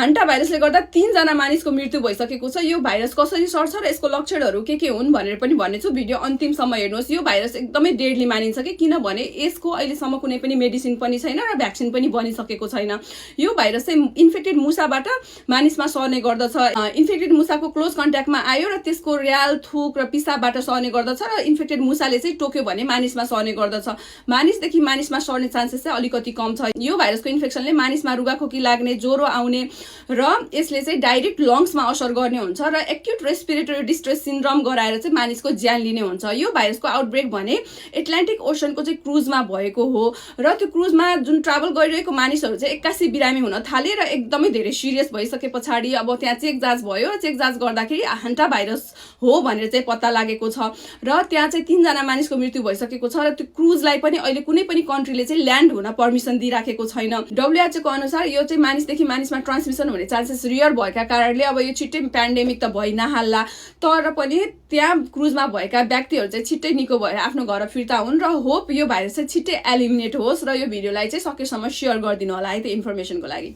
हन्टा भाइरसले गर्दा 3 जना मानिसको मृत्यु भइसकेको छ। यो भाइरस कसरी सर्छ र यसको लक्षणहरू के हुन् भनेर पनि भन्नेछु। भिडियो अन्तिमसम्म हेर्नुहोस्। यो भाइरस एकदमै डेडली मानिन्छ कि किनभने यसको अहिलेसम्म कुनै पनि मेडिसिन पनि छैन र भ्याक्सिन पनि बनिसकेको छैन। यो भाइरस चाहिँ इन्फेक्टेड मुसाबाट मानिसमा सर्ने गर्दछ। इन्फेक्टेड मुसाको क्लोज कन्ट्याक्टमा आयो र त्यसको र्याल, थुक र पिसाबबाट सर्ने गर्दछ र इन्फेक्टेड मुसाले चाहिँ टोक्यो भने मानिसमा सर्ने गर्दछ। मानिसदेखि मानिसमा सर्ने चान्सेस चाहिँ अलिकति कम छ। यो भाइरसको इन्फेक्सनले मानिसमा रुगाखोकी लाग्ने, ज्वरो आउने र यसले चाहिँ डाइरेक्ट लङ्समा असर गर्ने हुन्छ र एक्युट रेस्पिरेटरी डिस्ट्रेस सिन्ड्रोम गराएर चाहिँ मानिसको ज्यान लिने हुन्छ। यो भाइरसको आउटब्रेक भने एटलान्टिक ओसनको चाहिँ क्रुजमा भएको हो र त्यो क्रुजमा जुन ट्राभल गरिरहेको मानिसहरू चाहिँ एक्कासी बिरामी हुन थाले र एकदमै धेरै सिरियस भइसके पछाडि अब त्यहाँ चेक जाँच भयो। चेक जाँच गर्दाखेरि हन्टा भाइरस हो भनेर चाहिँ पत्ता लागेको छ र त्यहाँ चाहिँ 3 जना मानिसको मृत्यु भइसकेको छ र त्यो क्रुजलाई पनि अहिले कुनै पनि कन्ट्रीले चाहिँ ल्यान्ड हुन पर्मिसन दिइराखेको छैन। WHO को अनुसार यो चाहिँ मानिसदेखि मानिसमा ट्रान्समिसन हुने चान्सेस रियर भएका कारणले अब यो छिट्टै प्यान्डेमिक त भइ नहाल्ला, तर पनि त्यहाँ क्रुजमा भएका व्यक्तिहरू चाहिँ छिट्टै निको भएर आफ्नो घर फिर्ता हुन् र होप यो भाइरस चाहिँ छिट्टै एलिमिनेट होस् र यो भिडियोलाई चाहिँ सकेसम्म सेयर गरिदिनु होला है त्यो इन्फर्मेसनको लागि।